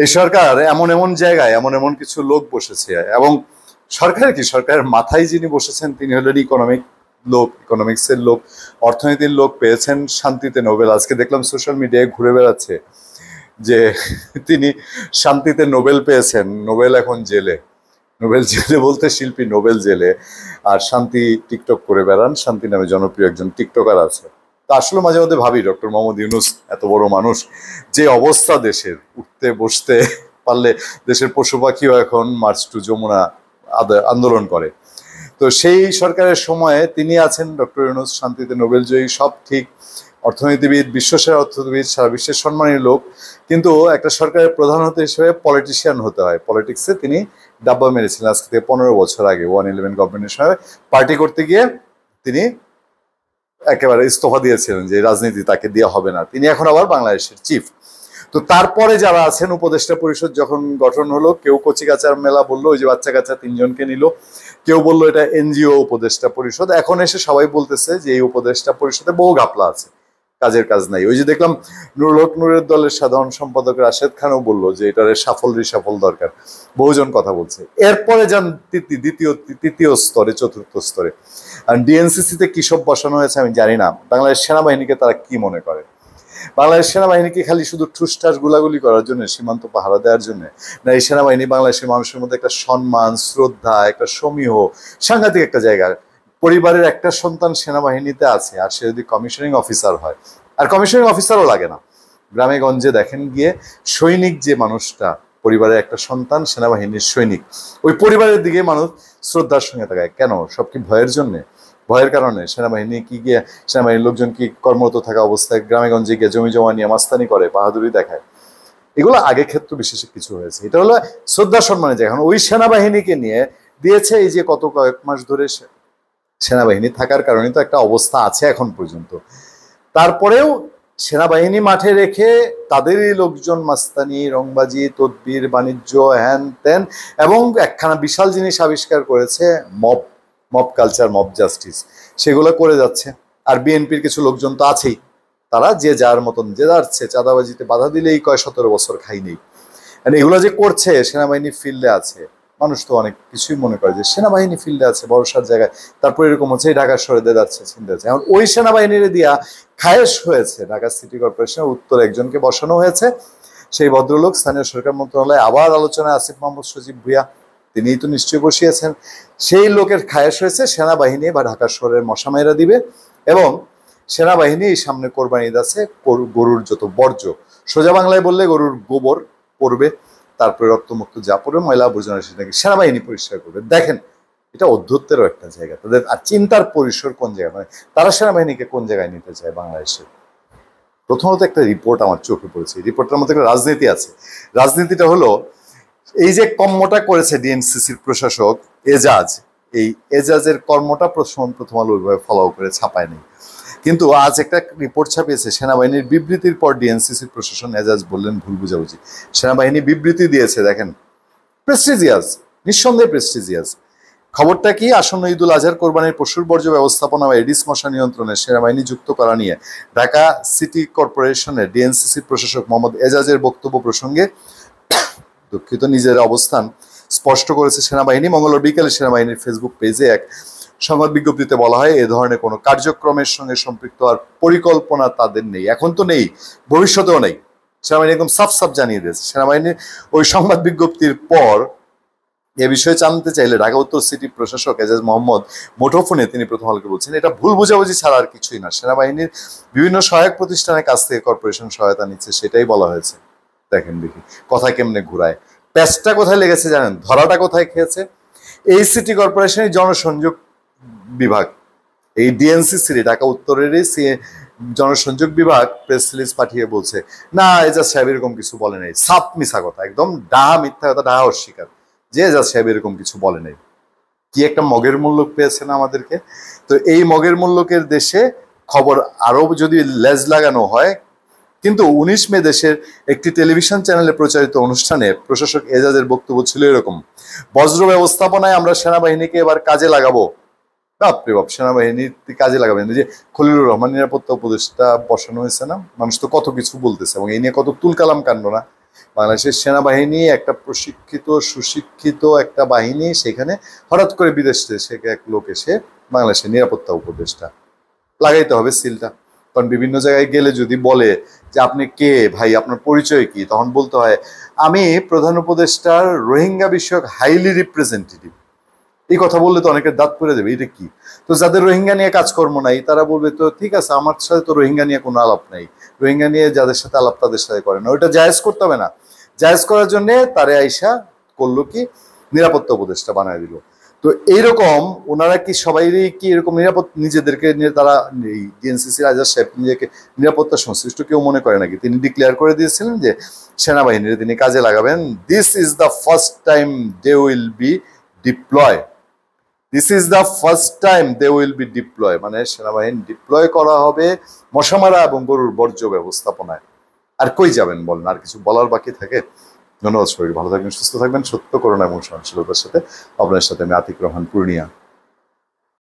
এই সরকার এমন এমন জায়গায় এমন এমন কিছু লোক বসেছে, এবং সরকারের কি, সরকারের মাথায় যিনি বসেছেন তিনি হলেন ইকোনমিক্সের লোক, অর্থনীতির লোক, পেয়েছেন শান্তিতে নোবেল। আজকে দেখলাম সোশ্যাল মিডিয়ায় ঘুরে বেড়াচ্ছে যে তিনি শান্তিতে নোবেল পেয়েছেন, নোবেল এখন জেলে। নোবেল জেলে বলতে শিল্পী নোবেল জেলে, আর শান্তি টিকটক করে বেড়ান। শান্তি নামে জনপ্রিয় একজন টিকটকার আছে। তা আসলে মাঝে মধ্যে ভাবি, ডক্টর মোহাম্মদ ইউনূস এত বড় মানুষ, যে অবস্থা দেশের, উঠতে বসতে পারলে দেশের পশু পাখিও এখন মার্চ টু যমুনা আন্দোলন করে। তো সেই সরকারের সময়ে তিনি আছেন, ডক্টর ইউনূস শান্তিতে নোবেল জয়ী, সব ঠিক, অর্থনীতিবিদ, বিশ্বসেরা অর্থনীতিবিদ, সারা বিশ্বের সম্মানীয় লোক। কিন্তু একটা সরকারের প্রধান হতে হিসেবে পলিটিশিয়ান হতে হয়। পলিটিক্সে তিনি ডাব্বা মেরেছিলেন আজকে থেকে 15 বছর আগে 111 গভর্নমেন্টের সময়। পার্টি করতে গিয়ে তিনি একেবারে ইস্তফা দিয়েছিলেন যে রাজনীতি তাকে দেওয়া হবে না। তিনি এখন আবার বাংলাদেশের চিফ। তো তারপরে যারা আছেন, উপদেষ্টা পরিষদ যখন গঠন হলো, কেউ কচিকাচার মেলা বললো, ওই যে বাচ্চা কাচ্চা 3 জনকে নিল, কেউ বললো এটা এনজিও উপদেষ্টা পরিষদ। এখন এসে সবাই বলতেছে যে এই উপদেষ্টা পরিষদে বহু ঘাপলা আছে, কাজের কাজ নাই। ওই যে দেখলাম নুরুল হক নূরের দলের সাধারণ সম্পাদক রাশেদ খানও বললো যে এটার রিসাফল দরকার। বহুজন কথা বলছে। এরপরে যান তৃতীয় স্তরে, চতুর্থ স্তরে। আর ডিএনসিসিতে কি সব বসানো হয়েছে আমি জানি না। বাংলাদেশ সেনাবাহিনীকে তারা কি মনে করে? বাংলাদেশ সেনাবাহিনীকে খালি শুধু ঠুসঠাস গুলাগুলি করার জন্য, সীমান্ত পাহারা দেওয়ার জন্য? না, এই সেনাবাহিনী বাংলাদেশের মানুষের মধ্যে একটা সম্মান, শ্রদ্ধা, একটা সমীহ, সাংঘাতিক একটা জায়গা। পরিবারের একটা সন্তান সেনাবাহিনীতে আছে, আর সে যদি কমিশনিং অফিসার হয়, আর কমিশনিং অফিসারও লাগে না, গ্রামে গঞ্জে দেখেন গিয়ে সৈনিক যে মানুষটা, পরিবারের একটা সন্তান সেনাবাহিনীর সৈনিক, ওই পরিবারের দিকে মানুষ শ্রদ্ধার সঙ্গে তাকায়। কেন? সব কি ভয়ের জন্যে? ভয়ের কারণে? সেনাবাহিনী কি গিয়ে, সেনাবাহিনীর লোকজন কি কর্মরত থাকা অবস্থায় গ্রামে গঞ্জে গিয়ে জমি জমা নিয়ে মাস্তানি করে, বাহাদুরি দেখায়? এগুলো আগে ক্ষেত্র বিশেষে কিছু হয়েছে। এটা হলো শ্রদ্ধা সম্মানের জায়গা। ওই সেনাবাহিনীকে নিয়ে দিয়েছে এই যে কত কয়েক মাস ধরে সেনাবাহিনী থাকার কারণে তো একটা অবস্থা আছে এখন পর্যন্ত। তারপরেও সেনাবাহিনী মাঠে রেখে তাদেরই লোকজন মাস্তানি, রংবাজি, তদবির, বাণিজ্য, হ্যান ত্যান, এবং একখানা বিশাল জিনিস আবিষ্কার করেছে, মব কালচার, মব জাস্টিস, সেগুলো করে যাচ্ছে। আর বিএনপির কিছু লোকজন তো আছেই, তারা যে যার মতন যে যাচ্ছে, চাঁদাবাজিতে বাধা দিলেই কয় 17 বছর খাই নেই। এগুলো যে করছে, সেনাবাহিনী ফিল্ডে আছে, মানুষ তো অনেক কিছুই মনে করে যে সেনাবাহিনী ফিল্ডে আছে ভরসার জায়গায়। তারপর এরকম হচ্ছে ঢাকা শহরে যাচ্ছে, চিন্তা হচ্ছে। এখন ওই সেনাবাহিনীর দিয়া খায়েশ হয়েছে ঢাকা সিটি কর্পোরেশনের উত্তর একজনকে বসানো হয়েছে। সেই ভদ্রলোক স্থানীয় সরকার মন্ত্রণালয়ে আবার আলোচনায় আসিফ মাহমুদ সজীব ভুইয়া, তিনিই তো নিশ্চয়ই বসিয়েছেন। সেই লোকের খায়েশ হয়েছে সেনাবাহিনী বা ঢাকা শহরের মশামাইরা দিবে, এবং সেনাবাহিনী সামনে কোরবানি ঈদ আছে, গরুর যত বর্জ্য, সোজা বাংলায় বললে গরুর গোবর পড়বে, তারপরে রক্তমুক্ত যা পড়বে, ময়লা আবর্জনা সেটাকে সেনাবাহিনী পরিষ্কার করবে। দেখেন, এটা অধ্যত্বেরও একটা জায়গা তাদের। আর চিন্তার পরিসর কোন জায়গায়, মানে তারা সেনাবাহিনীকে কোন জায়গায় নিতে চায় বাংলাদেশে। প্রথমত একটা রিপোর্ট আমার চোখে পড়েছে, রিপোর্টের মধ্যে একটা রাজনীতি আছে। রাজনীতিটা হলো এই যে কর্মটা করেছে ডিএনসিসির প্রশাসক এজাজ, এই এজাজের কর্মটা প্রথম আলো ওইভাবে ফলো করে ছাপায় নেই। কিন্তু আজ একটা রিপোর্ট ছাপিয়েছে সেনাবাহিনীর বিবৃতির পর ডিএনসিসির প্রশাসন এজাজ বললেন ভুল বুঝাবুঝি। সেনাবাহিনী বিবৃতি দিয়েছে, দেখেন, প্রেস্টিজিয়াস, নিঃসন্দেহে প্রেস্টিজিয়াস। খবরটা কি? আসন্ন ঈদুল আজহার কোরবানির পশুর বর্জ্য ব্যবস্থাপনা বা এডিস মশা নিয়ন্ত্রণে সেনাবাহিনী যুক্ত করা নিয়ে ঢাকা সিটি কর্পোরেশনের ডিএনসিসির প্রশাসক মোহাম্মদ এজাজের বক্তব্য প্রসঙ্গে দুঃখিত, নিজের অবস্থান স্পষ্ট করেছে সেনাবাহিনী। মঙ্গলবার বিকেলে সেনাবাহিনীর ফেসবুক পেজে এক সংবাদ বিজ্ঞপ্তিতে বলা হয়, এ ধরনের কোনো কার্যক্রমের সঙ্গে সম্পৃক্ত হওয়ার পরিকল্পনা তাদের নেই, এখন তো নেই, ভবিষ্যতেও নেই। সেনাবাহিনী একদম সাফ জানিয়ে দিয়েছে। সেনাবাহিনীর ওই সংবাদ বিজ্ঞপ্তির পর এ বিষয়ে জানতে চাইলে ঢাকা উত্তর সিটি প্রশাসক এজাজ মোহাম্মদ মুঠোফোনে তিনি প্রথম আলোকে বলছেন, এটা ভুল বোঝাবুঝি ছাড়া আর কিছুই না। সেনাবাহিনীর বিভিন্ন সহায়ক প্রতিষ্ঠানের কাছ থেকে কর্পোরেশন সহায়তা নিচ্ছে, সেটাই বলা হয়েছে। দেখেন দেখি কথা কেমনে ঘুরায়। প্যাচটা কোথায় লেগেছে জানেন? ধরাটা কোথায় খেয়েছে? এই সিটি কর্পোরেশনের জনসংযোগ বিভাগ, এই ডিএনসিসির ঢাকা উত্তরেরই জনসংযোগ বিভাগ প্রেস রিলিজ পাঠিয়ে বলছে, না এজাজ সাহেব এরকম কিছু বলে নাই। সাপ মিথ্যা কথা, একদম ডাহা মিথ্যা কথা, ডাহা অস্বীকার যে এজাজ সাহেব এরকম কিছু বলে নাই। কি একটা মগের মূল্যক পেয়েছে না আমাদেরকে। তো এই মগের মূল্যকের দেশে খবর আরো যদি লেজ লাগানো হয়। কিন্তু 19 মে দেশের একটি টেলিভিশন চ্যানেলে প্রচারিত অনুষ্ঠানে প্রশাসক এজাজের বক্তব্য ছিল এরকম, বজ্র ব্যবস্থাপনায় আমরা সেনাবাহিনীকে এবার কাজে লাগাবো। বাপরে বাপ, সেনাবাহিনীর কাজে লাগাবেন? যে খলিলুর রহমান নিরাপত্তা উপদেষ্টা বসানো হয়েছে না, মানুষ তো কত কিছু বলতেছে, এবং এই নিয়ে কত তুলকালাম কাণ্ড না। বাংলাদেশের সেনাবাহিনী একটা প্রশিক্ষিত সুশিক্ষিত একটা বাহিনী, সেখানে হঠাৎ করে বিদেশ থেকে এক লোক এসে বাংলাদেশের নিরাপত্তা উপদেষ্টা, লাগাইতে হবে সিলটা। কারণ বিভিন্ন জায়গায় গেলে যদি বলে যে আপনি কে ভাই, আপনার পরিচয় কি, তখন বলতে হয় আমি প্রধান উপদেষ্টার রোহিঙ্গা বিষয়ক হাইলি রিপ্রেজেন্টেটিভ। এই কথা বললে তো অনেকের দাঁত পড়ে দেবে, এটা কি? তো যাদের রোহিঙ্গা নিয়ে কাজকর্ম নাই তারা বলবে তো ঠিক আছে, আমার সাথে তো রোহিঙ্গা নিয়ে কোনো আলাপ নাই, রোহিঙ্গা নিয়ে যাদের সাথে আলাপ তাদের সাথে করে না, ওইটা জায়েজ করতে হবে না। জায়েজ করার জন্য তারে আইসা করলো কি, নিরাপত্তা উপদেষ্টা বানায় দিল। তো এইরকম ওনারা কি সবাইরই কি এরকম নিরাপদ, নিজেদেরকে নিয়ে তারা ডিএনসিসি আজাদ সাহেব নিজেকে নিরাপত্তা সংশ্লিষ্ট কেউ মনে করে নাকি? তিনি ডিক্লেয়ার করে দিয়েছিলেন যে সেনাবাহিনীর তিনি কাজে লাগাবেন। This is the first time they will be deploy, this is the first time they will be deploy, মানে সেনাবাহিনী ডিপ্লয় করা হবে মশামারা এবং গরুর বর্জ্য ব্যবস্থাপনায়। আর কই যাবেন বলেন, আর কিছু বলার বাকি থাকে? ধন্যবাদ সবাই, ভালো থাকবেন, সুস্থ থাকবেন। সত্য করোনা এবং সহনশীলতার সাথে আপনার সাথে আমি আতিক রহমান, পূর্ণিয়া।